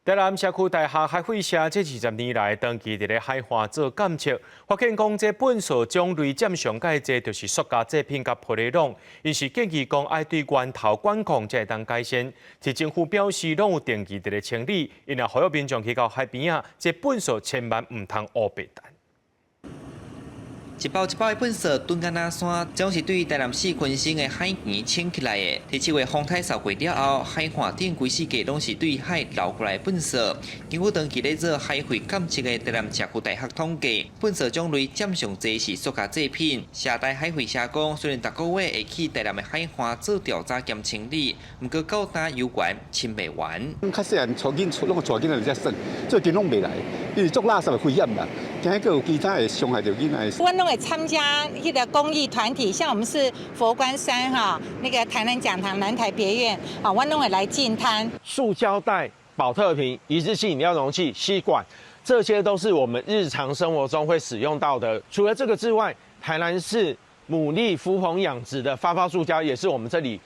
台南社区大厦海会社这20年来，长期伫咧海岸做检测，发现讲这本所种类占上界侪就是塑胶制品甲玻璃拢，因是建议讲爱对源头管控才会当改善。市政府表示，拢有定期伫咧清理，因也呼吁民众去到海边啊，这本所千万唔通乌白蛋。一包一包的粪扫蹲干那山，总是对台南市群生的海边清起来的。第7月风台扫过了后，海岸顶规世界拢是对海流过来粪扫。经过长期咧做海会检测的台南社区大学统计，粪扫种类占上侪是塑胶制品。社大海会社讲，虽然逐个月会去台南的海岸做调查兼清理，不过到单游玩清袂完。较细汉带囡出，拢带囡仔来遮耍，最近拢袂来，因为做垃圾危险啦，惊迄个有其他会伤害到囡仔。我拢会参加迄个公益团体，像我们是佛光山哈，那个台南讲堂、南台别院啊，我拢会来净滩。塑胶袋、保特瓶、一次性饮料容器、吸管，这些都是我们日常生活中会使用到的。除了这个之外，台南市牡蛎福朋养殖的发泡塑胶也是我们这里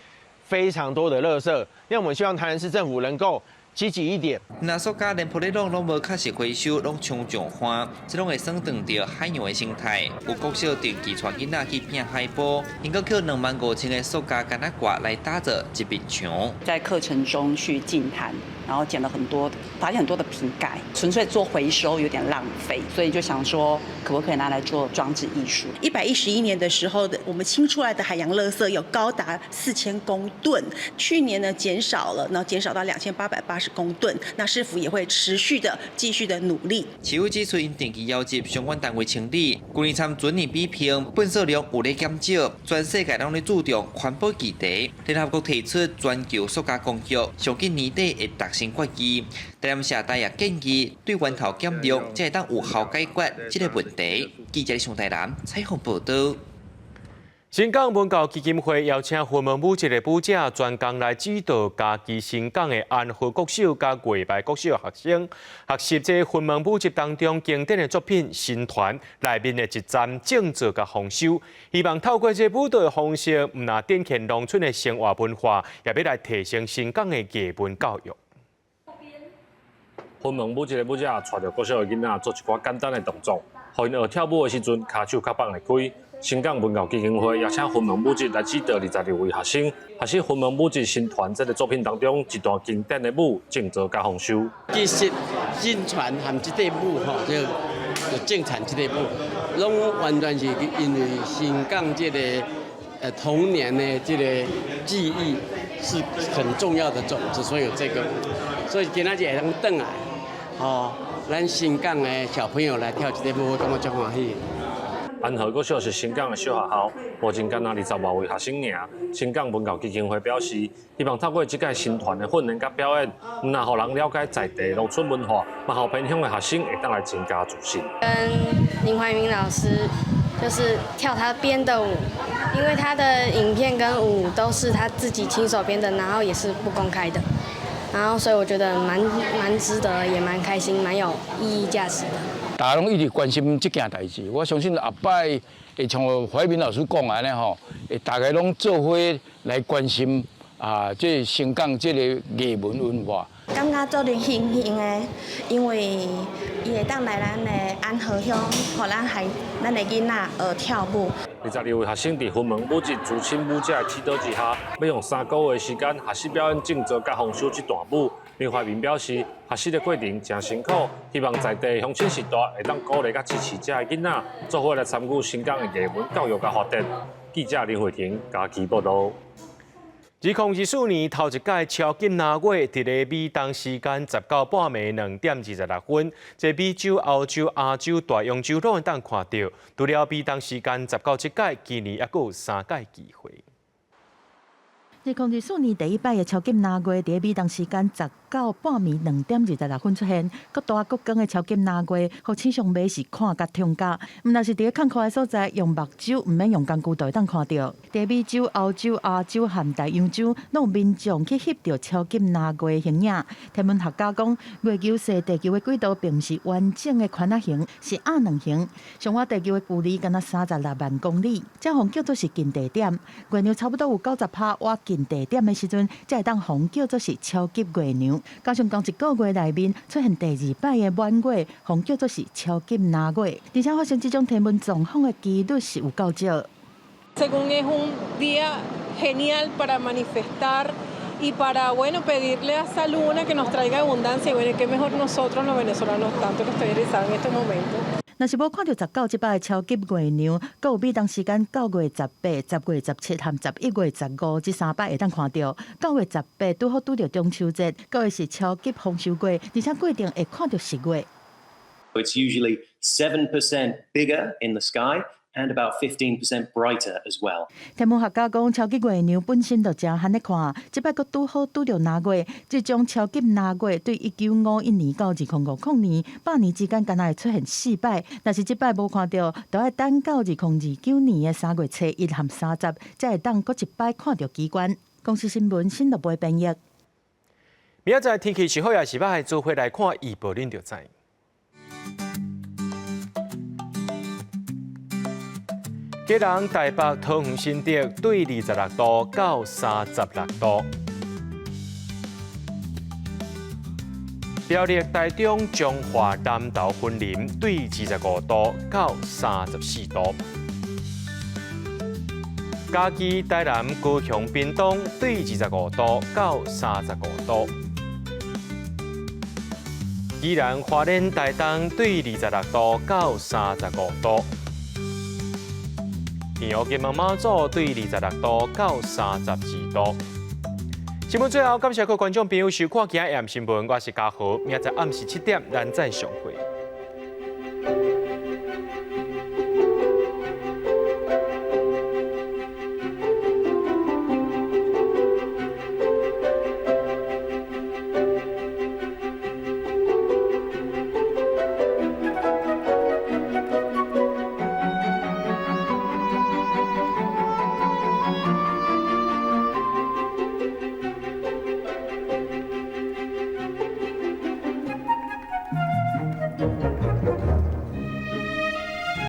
非常多的垃圾。那我们希望台南市政府能够积极一点。那塑胶连玻璃拢无确实回收，拢冲上花，这拢会损断到海洋的生态。有国小定期带囡仔去拼海波，因个扣25000的塑胶干那挂来搭着一面墙。在课程中去净滩，然后捡了很多，发现很多的瓶盖，纯粹做回收有点浪费，所以就想说，可不可以拿来做装置艺术？111年的时候，我们清出来的海洋垃圾有高达4000公吨，去年呢减少了，然后减少到2880公吨。那市府也会持续的继续的努力。市委指出，因定期邀集相关单位清理，去年参全年比拼，粪扫量有咧减少，全世界拢咧注重环保议题。联合国提出全球塑胶公约，上今年底会达成决议。台南社大也建议对源头减量，才会当有效解决这个问题。记者上台南采访报道。新港文教基金会邀请云门舞节的舞者专工来指导家己新港的安和国小甲外牌国小学生学习这云门舞节当中经典的作品《新团》内面的一站正作甲丰收，希望透过这舞蹈的方式，唔但展现农村的生活文化，也要来提升新港的艺文教育。云门舞节的舞者带着国小的囡仔做一寡简单的动作，互因学跳舞的时阵，骹手较放会开。新港文教基金会邀请云门舞节来指导22位学生，学习云门舞节新团这个作品当中一段经典的舞，正作甲丰收。其实新传含这个舞吼，就正产这个舞，拢完全是因为新港这个童年的这个记忆是很重要的种子，所以有这个舞。所以今仔日会当转来，咱新港的小朋友来跳这个舞，我感觉足欢喜。安和国小是新港的小学校，目前敢若20多位学生尔。新港文教基金会表示，希望透过这届新团的训练甲表演，唔但互人了解在地农村文化，嘛互偏乡的学生会当来增加自信。跟林怀民老师就是跳他编的舞，因为他的影片跟舞都是他自己亲手编的，然后也是不公开的，然后所以我觉得蛮值得，也蛮开心，蛮有意义价值的。大家拢一直关心这件代志，我相信下摆会像怀民老师讲安尼吼，大家拢做伙来关心这新港这个艺文文化。感觉做得幸运的，因为伊会当来咱的安和乡，互咱的囡仔学跳舞。22位学生伫云门舞集主亲舞者的指导之下，要用3个月的时间学习表演静坐甲丰收这段舞。林怀民表示，学习的过程真辛苦，希望在地乡亲时代会当鼓励甲支持这的囡仔，做伙来参与新港的艺文教育甲发展。记者林慧婷嘉义报道。2024年头一届超级拿月，伫咧美东时间19半暝2点26分，在美洲、欧洲、亚洲、大洋洲拢会当看到。除了美东时间19这届，今年还佫有3届机会。 2024年第一摆的超级拿月，伫美东时间19半暝2点26分出现，国大国光的超级拿月，互亲像马是看甲痛甲。毋但是伫咧较宽的所在，用目睭毋免用工具就会当看到。伫美洲、欧洲、亚洲和大洋洲，拢有民众去翕到超级拿月的形影。天文学家讲，月球是地球的轨道，并不是完整的圈仔形，是鸭卵形。上我地球的距离敢若36万公里，这互叫做是近地点。月亮差不多有90%挖近地点的时阵，才会当互叫做是超级月亮。加上讲一个月内面出现第2摆的满月，互叫做是超级拿月，而且发生这种天文状况的几率是有够少。Según es un día genial para manifestar y para bueno pedirle a esa luna que nos traiga abundancia y bueno que mejor nosotros los venezolanos tanto que estoy realizando en estos momentos. 若是要看到19这摆的超级月亮，搁有美东时间9月18、10月17和11月15这3摆会当看到。9月18拄好拄着中秋节，9月是超级丰收月，而且过程会看到10月。It's usually 7% bigger in the sky. And about 15% brighter as well. 天文学家讲，超级月亮本身就真罕咧看，即摆佫拄好拄着拿月，这种超级拿月对1951年到2050年100年之间，敢若会出现4摆。但是即摆无看到，就要等到2029年的3月初1和30，才会当佫一摆看到奇观。公司新闻新闻部编译。明仔载天气是好也是歹，做伙来看预报，恁就知。基隆、台北、桃园、新竹对26度到36度；苗栗、台中、彰化、南投、云林对25度到34度；嘉义、台南、高雄、屏东对25度到35度；宜兰、花莲、台东对26度到35度。 平湖、金门、马祖对26度到32度。新闻最后，感谢各位观众朋友收看今日新闻，我是嘉豪，明仔暗时7点咱再相会。